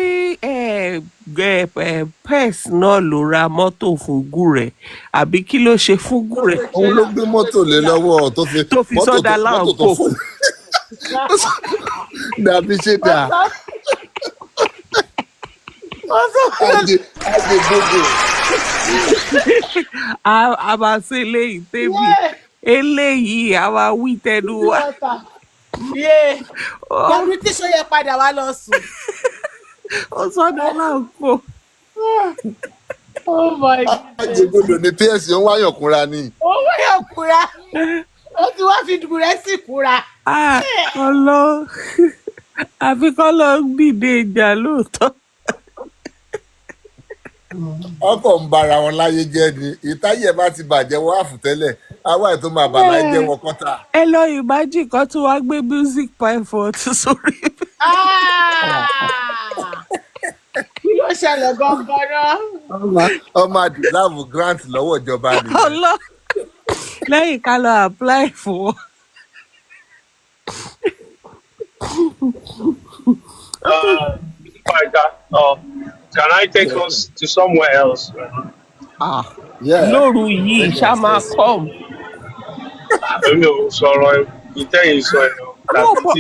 pes náà ló ra mọ́tò fún Gúrẹ̀ àbí kí ló ṣe fún Gúrẹ̀. òun ló gbé mọ́tò lé lọ́wọ́ tó fi sọ́dà láǹkó. mọ́tò tó fún dàbí ṣe dà. a máa ṣe eléyìí tèmi eléyìí a máa wí tẹnu wa. Kọ́mí tí ṣó yẹ padà wá lọ sùn. Ó sọ́dọ̀ láǹkó. Oh my God. àjẹgbọdọ ní ps ń wáyàn kúnra ni. Ó wáyàn kúra. Ó ti wá fi dùgbùrẹ́ sí kúra. Ọlọ́ àfi kọ́ lọ gbìdé ìjà lóòótọ́. ọkọ̀ ń bara wọn láyé jẹ́ ni ìtayẹ̀ bá ti bàjẹ́ wọ́n àfùtẹ́lẹ̀ àwa ẹ̀ tó máa bà láyé jẹ́ wọn kọ́ta. Ẹ lọ ìmájì kan tí wọ́n gbé music python sórí. Kí ló ṣẹlẹ̀ gangan náà? ọmọ àdìsáàbù grant lọ́wọ́ ìjọba ni. Ọlọ́ lẹ́yìn ká lọ apply fún. Can I take us to somewhere else? Lóru yìí ṣá máa come. Èmi ò sọ̀rọ̀ ìtẹ̀yìn sọ ẹ̀. No, but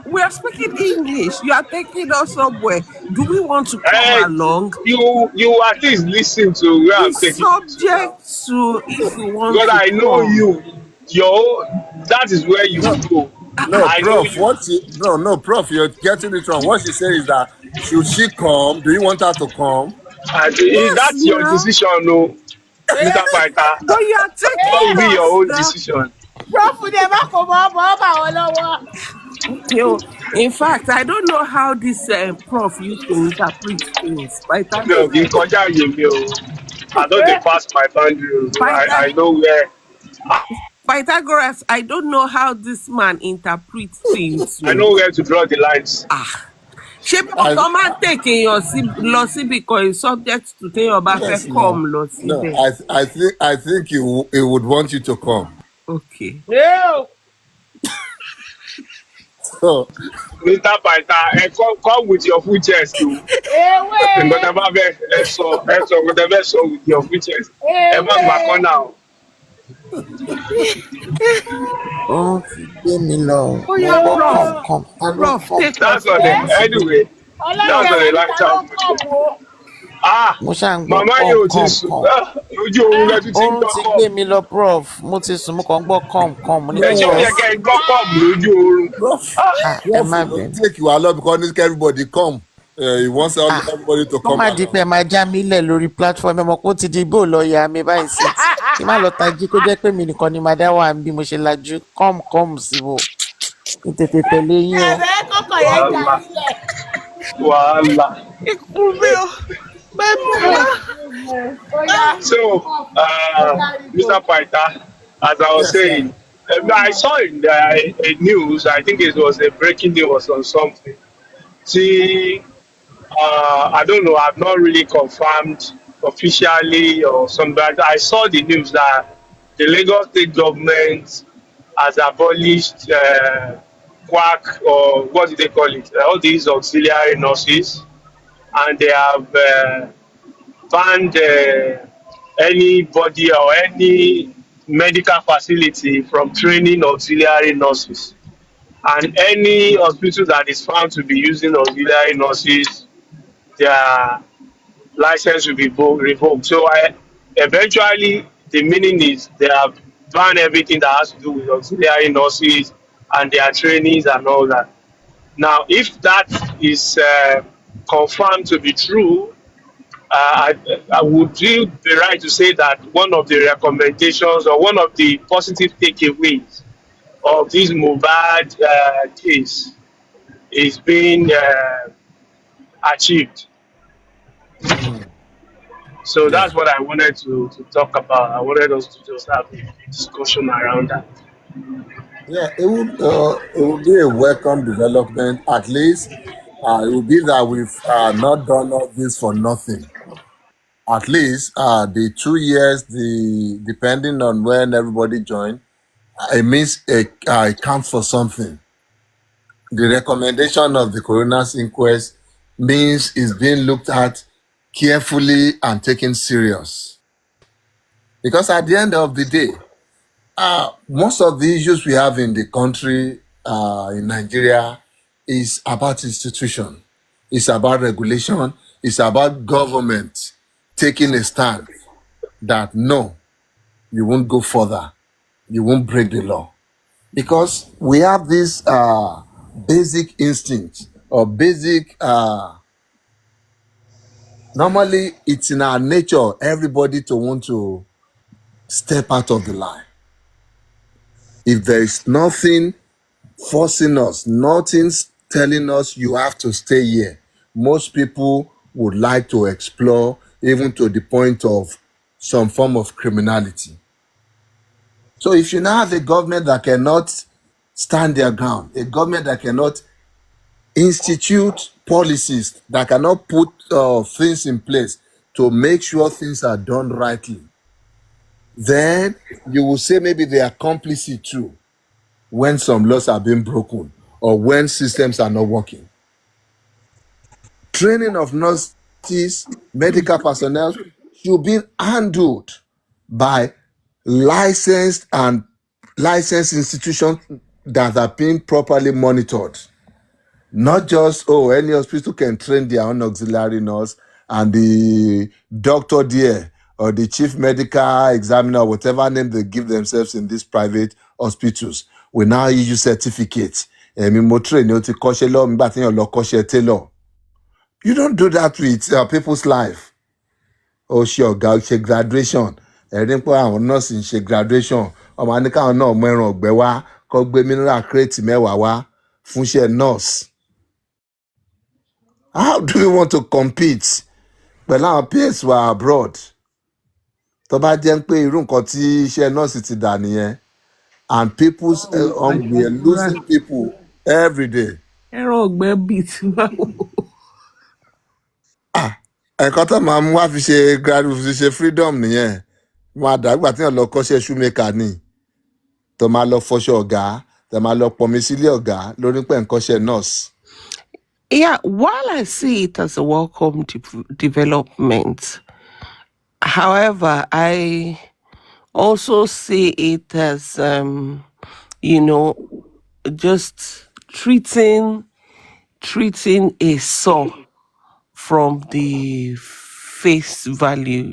we are speaking English. You are taking us somewhere. Do we want to come along? You at least listen to where I'm taking you. Subject to if you want Because to I know come. you. That is where you go. No, I know Prof. you. Prof. You're getting it wrong. What she said is that should she come? Do you want her to come? That's your decision, no, Mr. Paita. But you are taking That will be your own us. decision. Prof dẹ̀ má kò mọ ọmọ àwọn lọ́wọ́. In fact, I don't know how this prof used to interpret things. By the time No, you kọjá yé mi o. I don't dey pass my boundary. I know where. Pythagoras, I don't know how this man interprets things. I know where to draw the lines. Ṣé ọkọ máa ń tèké èèyàn lọ síbi kan is subject to téèyàn bá fẹ́ come lọ No, síbẹ̀? I think he would want you to come. Okay. So, Mr. Paita, come with your full chest o. Nǹkan bá bẹ ẹ sọ nǹkan bẹ sọ with your full chest. Ẹ má gbà kán náà. Ó fi gbé mi lọ. Oh yeah, Prof, take That's us. what anyway. That's what they like to. Mo ṣáà ń gbọ́ Màmá yóò ti sùn. lójú oorun lẹ tún ti ń Oorun gbọ́ ti gbé kọ́ọ̀mù. mi lọ, prof. Mo ti sùn, mo kàn ń gbọ́ kọ́m. Mo ní Ẹ kí ṣé ó No, yẹ press. kẹ́ ẹ gbọ́ kọ́ọ̀mù lójú oorun. prof, Ẹ prof má ló bínú. take wa lọ because need everybody come. He wants Ah, everybody to kó come má di along. pé ẹ máa já mi lẹ̀ lórí platform. Ẹ mọ̀ pé ó ti di bó lọ ya mi báyìí sí. Kí má lọ tají kó jẹ́ pé mi nìkan ni màá dá wà bí mo ṣe lajú. Kọ́m sí wo. Kí n tètè tẹ̀lé yín o. ẹ̀rẹ́ kọ́kọ́ yẹn já Wàhálà yín lẹ̀. wàhálà. Ikú mi o. Bẹ́ẹ̀ni. Oh goodness. Ó yá So, ó kárí go. Mr. Paita, as I was Yes, sir. saying, I saw in a news, I think it was a breaking news on something. See, I don't know, I've not really confirmed officially or something, but I saw the news that the Lagos state government has abolished quack, or what do they call it, all these auxiliary nurses, and they have banned anybody or any medical facility from training auxiliary nurses. And any hospital that is found to be using auxiliary nurses, their license will be revoked. So eventually, the meaning is they have banned everything that has to do with auxiliary nurses and their trainings and all that. Now, if that is confirmed to be true, I would you be right to say that one of the recommendations or one of the positive takeaways of this Mubad case is being achieved. Mm. So Yeah. that's what I wanted to talk about. I wanted us to just have a discussion around that. Yeah, it would be a welcome development. At least it would be that we've not done all this for nothing. At least the 2 years, the depending on when everybody join, it means it counts for something. The recommendation of the coroner's inquest means it's being looked at carefully and taken serious. Because at the end of the day, most of the issues we have in the country, in Nigeria, is about institution. It's about regulation. It's about government taking a stand that no, you won't go further. You won't break the law. Because we have this basic instinct or basic, normally it's in our nature, everybody to want to step out of the line. If there is nothing forcing us, nothing's telling us you have to stay here. Most people would like to explore, even to the point of some form of criminality. So if you now have a government that cannot stand their ground, a government that cannot institute policies, that cannot put things in place to make sure things are done rightly, then you will say maybe they are complicit too when some laws are being broken or when systems are not working. Training of nurses, medical personnel should be handled by licensed and licensed institutions that are being properly monitored. Not just, any hospital can train their own auxiliary nurse and the doctor there or the chief medical examiner, whatever name they give themselves in these private hospitals, will now issue certificates. Mo train you to kọ́ṣẹ́ lọ́wọ́ mi nígbà tí èèyàn lọ kọ́ṣẹ́ tailor. You don't do that with people's life. Ṣe ọ̀gá ṣe graduation. Ẹ̀rín pé àwọn nọ́ọ̀sì ń ṣe graduation. Ọmọ ní káwọn náà mú ẹran ọ̀gbẹ́ wá kó gbé mineral crate 10 wá fúnṣẹ́ nurse. How do we want to compete pẹ̀lú àwọn peers wa abroad? Tó bá jẹ́ pé irú nǹkan tí iṣẹ́ nọ́ọ̀sì ti dà nìyẹn, and people's we are losing people every day. Ẹran ọ̀gbẹ́ bíi ti báwo. Ẹ̀kan tó máa mú wá fi ṣe freedom nìyẹn. Máa dàgbà tí yàn lọ kọ́ṣẹ́ shoemaker ni. Tó máa lọ fọṣọ ọ̀gá, tó máa lọ pọnmi sílé ọ̀gá lórí pé nkọ́ṣẹ́ nurse. Yeah, while I see it as a welcome development, however, I also see it as, just treating a sore from the face value,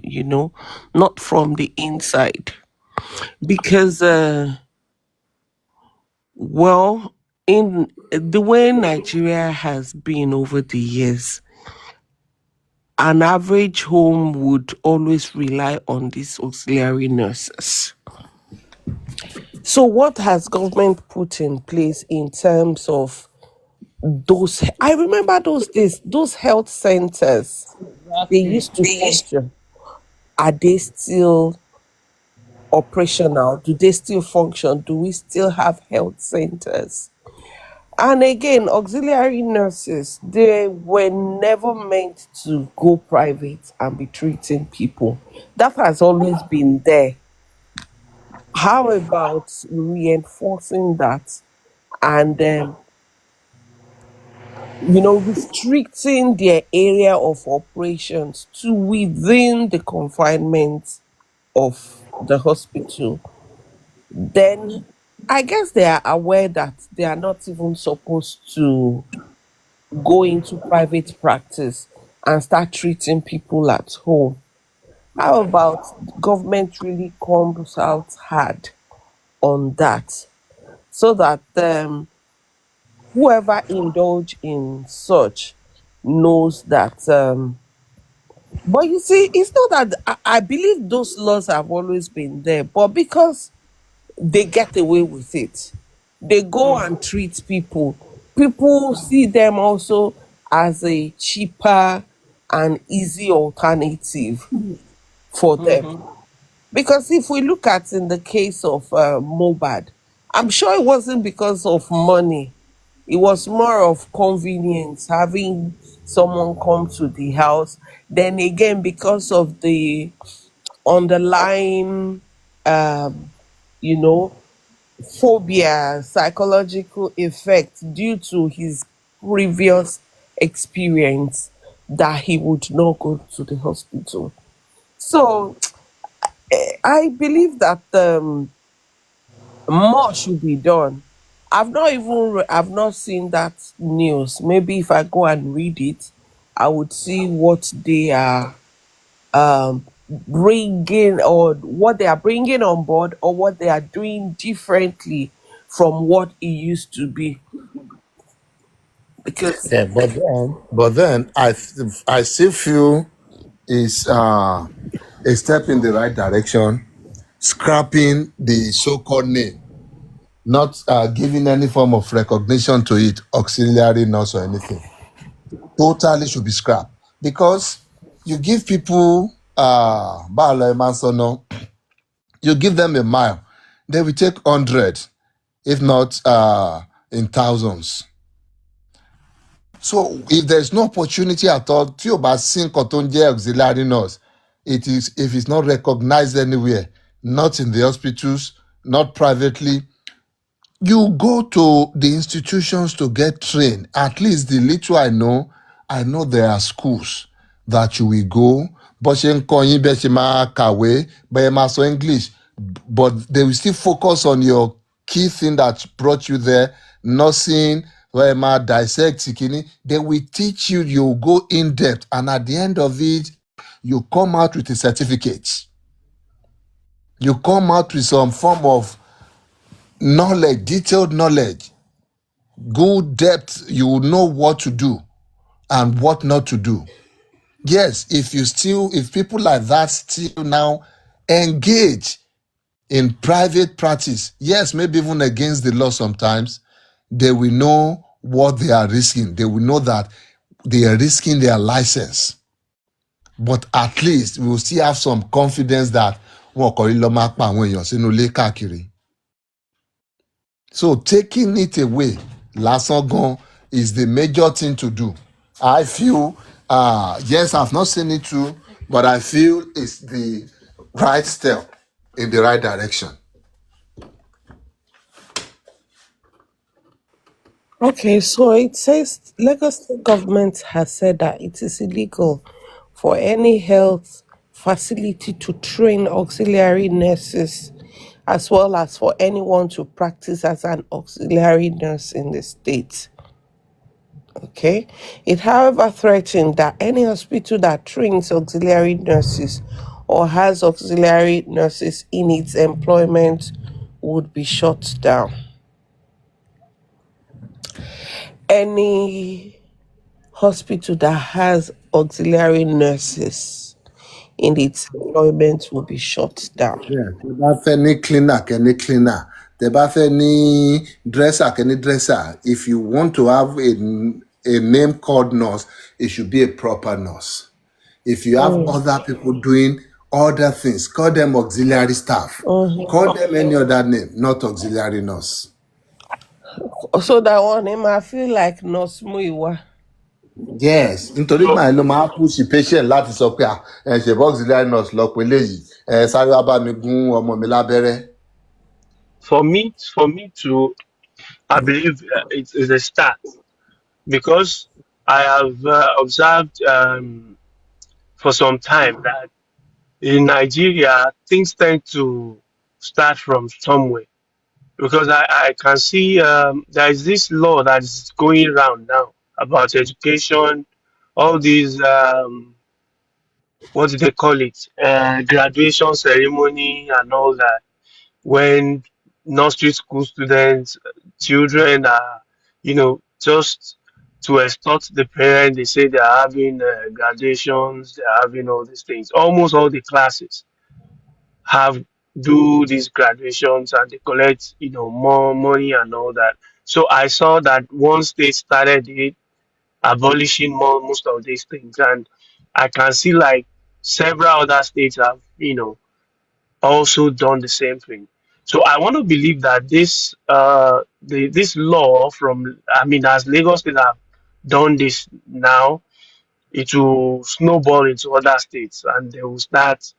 not from the inside. Because, well, in the way Nigeria has been over the years, an average home would always rely on these auxiliary nurses. So, what has government put in place in terms of those? I remember those days, those health centers, they Exactly. used to function. Are they still operational? Do they still function? Do we still have health centers? And again, auxiliary nurses, they were never meant to go private and be treating people. That has always been there. How about reinforcing that and restricting their area of operations to within the confinement of the hospital? Then I guess they are aware that they are not even supposed to go into private practice and start treating people at home. How about government really comes out hard on that so that whoever indulge in such knows that but you see, it's not that I believe those laws have always been there, but because they get away with it, they go and treat people. People see them also as a cheaper and easy alternative for them. Because if we look at in the case of Mobad, I'm sure it wasn't because of money. It was more of convenience, having someone come to the house. Then again, because of the underlying, um, you know, phobia, psychological effect due to his previous experience, that he would not go to the hospital. So I believe that more should be done. I've not seen that news. Maybe if I go and read it, I would see what they are bringing, or what they are bringing on board, or what they are doing differently from what it used to be. Because Yeah, but then I still feel is a step in the right direction, scrapping the so-called name, not giving any form of recognition to it, auxiliary nurse or anything. Totally should be scrapped because you give people báwo la sọ náà? You give them a mile, they will take 100, if not in thousands. So if there's no opportunity at all, tí o bá sí nǹkan tó ń jẹ́ auxiliary nurse, it is, if it's not recognized anywhere, not in the hospitals, not privately, you go to the institutions to get trained. At least the little I know there are schools that you will go. Bó ṣe ń kọ́ yín bẹ́ẹ̀ ṣe máa kàwé, bẹ́ẹ̀ máa sọ English, but they will still focus on your key thing that brought you there, nursing, where máa dissect kìíní. They will teach you, you go in depth, and at the end of it, you come out with a certificate. You come out with some form of knowledge, detailed knowledge, good depth. You will know what to do and what not to do. Yes, if people like that still now engage in private practice, yes, maybe even against the law sometimes, they will know what they are risking. They will know that they are risking their license. But at least we will still have some confidence that wọn kò rí lọ máa pa àwọn èèyàn sínú ilé káàkiri. So taking it away, lásán gan, is the major thing to do. I feel, yes, I've not seen it too, but I feel it's the right step in the right direction. okay, so it says Lagos State government has said that it is illegal for any health facility to train auxiliary nurses, as well as for anyone to practice as an auxiliary nurse in the state. Okay. It, however, threatened that any hospital that trains auxiliary nurses or has auxiliary nurses in its employment would be shut down. Any hospital that has auxiliary nurses in its employment will be shut down. Yeah, tẹ bá fẹ́ ní cleaner kẹ́ ní cleaner, tẹ bá fẹ́ ní dresser kẹ́ ní dresser. If you want to have a name called nurse, it should be a proper nurse. If you have other people doing other things, call them auxiliary staff. Call them any other name, not auxiliary nurse. So that one name I feel like Nurse Muiwa. Yes, nítorí So gbà yẹn ló máa push patient láti sọ pé ẹ ṣe bọ́ auxiliary nurse lọ pé léyìí sáré wá bá mi gún ọmọ mi lábẹ́rẹ́. for me to, I believe it is a start because I have observed for some time that in Nigeria things tend to start from somewhere because I can see there is this law that is going around now about education, all these what do they call it, graduation ceremony and all that. When nursery school students, children are, just to extort the parent, they say they are having graduations, they are having all these things. Almost all the classes have do these graduations and they collect, more money and all that. So I saw that one state started it, abolishing most of these things, and I can see like several other states have, also done the same thing. So I want to believe that this law from, I mean, as Lagos State have done this now, it will snowball into other states and they will start,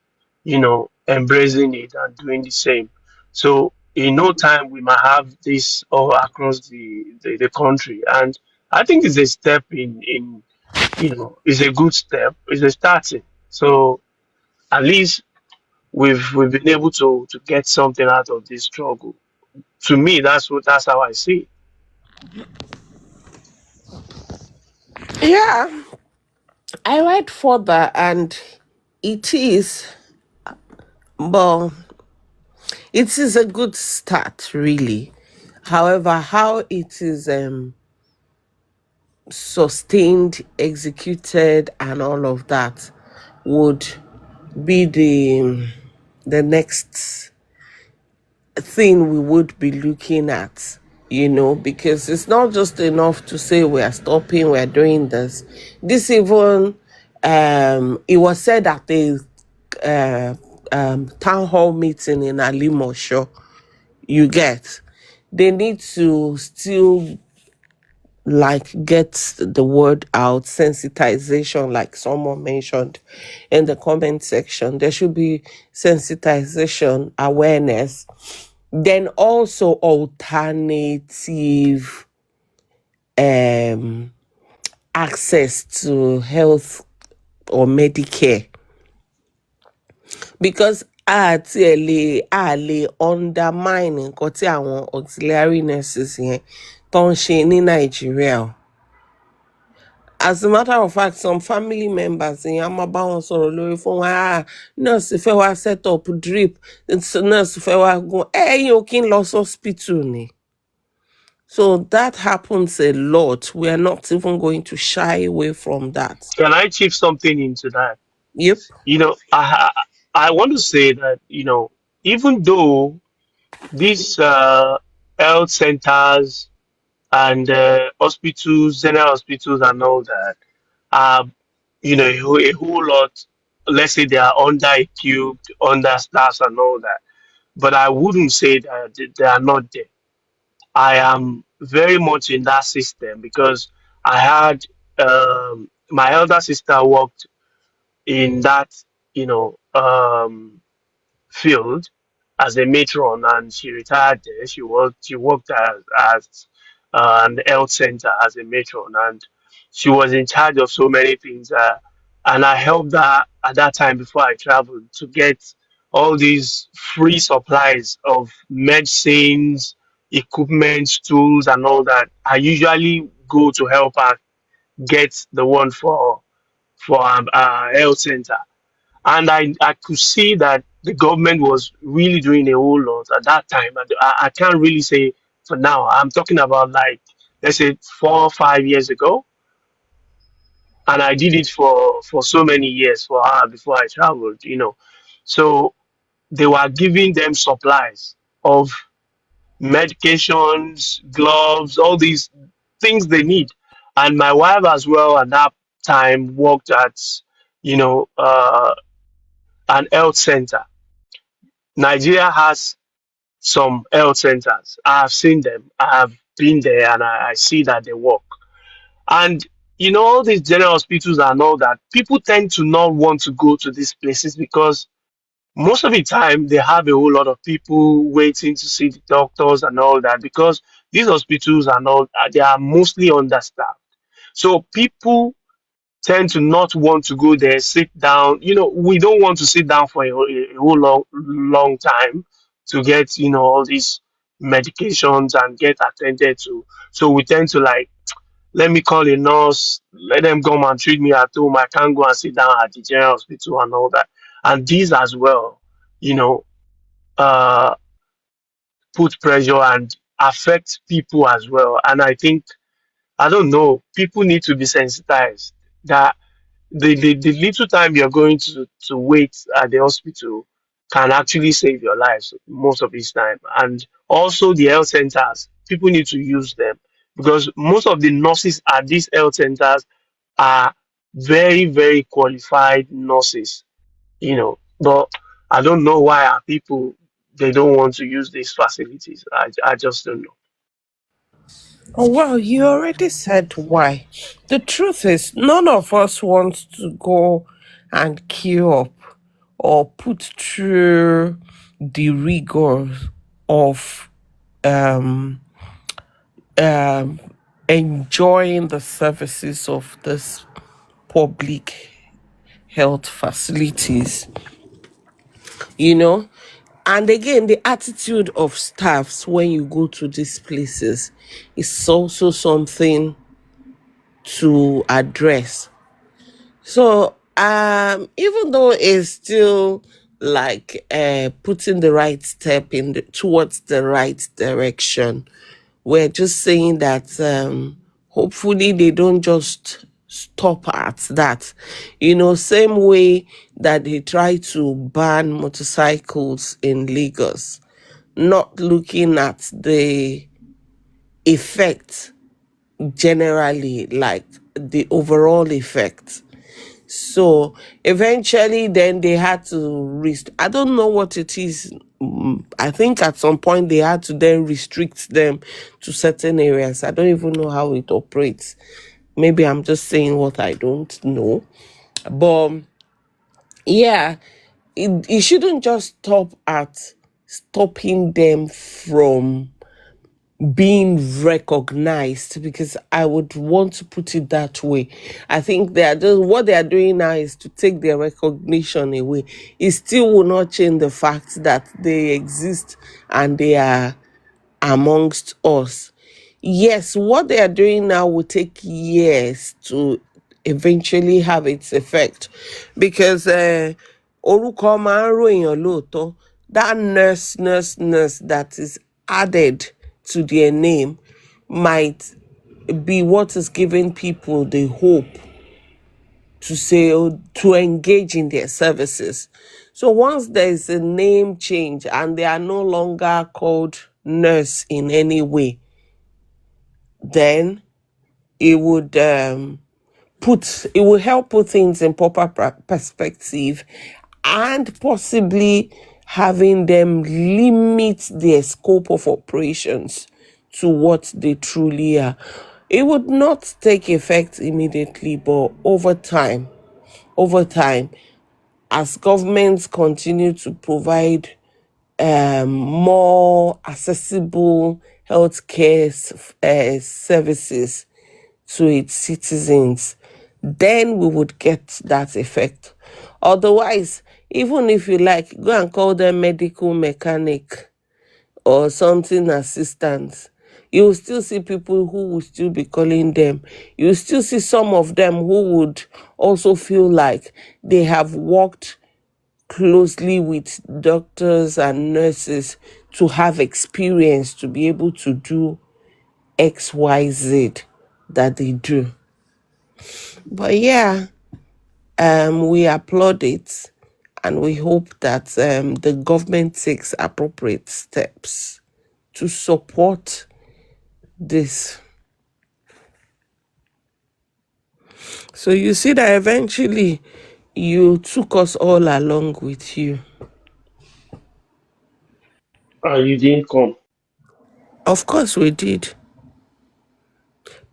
embracing it and doing the same. So in no time we might have this all across the country. And I think it's a step in it's a good step. It's a starting. So at least we've been able to get something out of this struggle. To me, that's how I see it. Yeah, I read further and it is, well, it is a good start, really. However, how it is sustained, executed, and all of that would be the next thing we would be looking at, because it's not just enough to say we are stopping, we are doing this. This even, it was said at the uh, town hall meeting in Alimosho, you get, they need to still like get the word out, sensitization, like someone mentioned in the comment section. There should be sensitization, awareness, then also alternative access to health or Medicare, because a lè undermine nǹkan tí àwọn auxiliary nurses yẹn tó ń ṣe ní Nàìjíríà o. As a matter of fact, some family members in Yamabawan sọ̀rọ̀ lórí fún wa, nurse fẹ́ wá set up drip, nurse fẹ́ wá gun, ẹ̀yin ò kí ń lọ hospital ni. So that happens a lot. We are not even going to shy away from that. Can I chip something into that? Yep. I want to say that even though these health centers and hospitals, general hospitals, and all that are a whole lot. Let's say they are under equipped, understaffed, and all that. But I wouldn't say that they are not there. I am very much in that system because I had my elder sister worked in that you know um, field as a matron, and she retired there. She worked as an health center as a matron, and she was in charge of so many things. And I helped her at that time before I traveled to get all these free supplies of medicines, equipment, tools, and all that. I usually go to help her get the one for health center. And I could see that the government was really doing a whole lot at that time. And I can't really say for now. I'm talking about like, let's say 4 or 5 years ago. And I did it for so many years for her before I traveled. So they were giving them supplies of medications, gloves, all these things they need. And my wife as well at that time worked at, you know, an health center. Nigeria has some health centers. I have seen them. I have been there and I see that they work. And all these general hospitals and all that, people tend to not want to go to these places because most of the time they have a whole lot of people waiting to see the doctors and all that because these hospitals and all they are mostly understaffed. So people tend to not want to go there, sit down. We don't want to sit down for a whole long time to get, all these medications and get attended to. So we tend to like, let me call a nurse, let them come and treat me at home. I can't go and sit down at the general hospital and all that. And these as well, you know, uh, put pressure and affect people as well. And I think, I don't know, people need to be sensitized that the little time you're going to wait at the hospital can actually save your lives most of this time. And also the health centers, people need to use them because most of the nurses at these health centers are very, very qualified nurses. But I don't know why our people they don't want to use these facilities. I just don't know. Oh, well, you already said why. The truth is, none of us wants to go and queue up or put through the rigors of um, um, enjoying the services of this public health facilities, you know. And again, the attitude of staffs when you go to these places is also something to address. So, even though it's still like putting the right step towards the right direction, we're just saying that hopefully they don't just stop at that. Same way that they try to ban motorcycles in Lagos, not looking at the effect generally, like the overall effect. So eventually, then they had to I don't know what it is. I think at some point they had to then restrict them to certain areas. I don't even know how it operates. Maybe I'm just saying what I don't know. But yeah, it shouldn't just stop at stopping them from being recognized, because I would want to put it that way. I think they are just, what they are doing now is to take their recognition away. It still will not change the fact that they exist and they are amongst us. Yes, what they are doing now will take years to eventually have its effect, because orúkọ máa ń ròyìn lóòótọ́. That nurse that is added to their name might be what is giving people the hope to say, to engage in their services. So once there is a name change and they are no longer called nurse in any way, then it would it will help put things in proper perspective, and possibly having them limit their scope of operations to what they truly are. It would not take effect immediately, but over time, as governments continue to provide more accessible healthcare services to its citizens, then we would get that effect. Otherwise, even if you like, go and call them medical mechanic or something assistant, You will still see people who will still be calling them. You will still see some of them who would also feel like they have worked closely with doctors and nurses to have experience to be able to do XYZ that they do. But yeah, we applaud it, and we hope that the government takes appropriate steps to support this. So you see that eventually you took us all along with you. And you didn't come. Of course we did.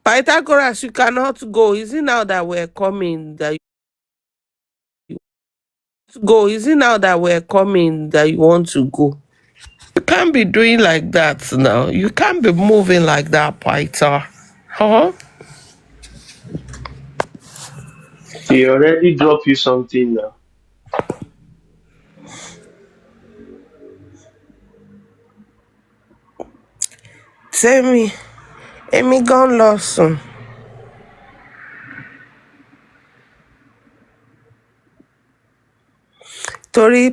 Pythagoras, you cannot go. Is it now that we're coming that you go? Is it now that we're coming that you want to go? You can't be doing like that now. You can't be moving like that, Pythar. Huh? He already dropped you something now. Tell me, Amy gone Lawson. Torí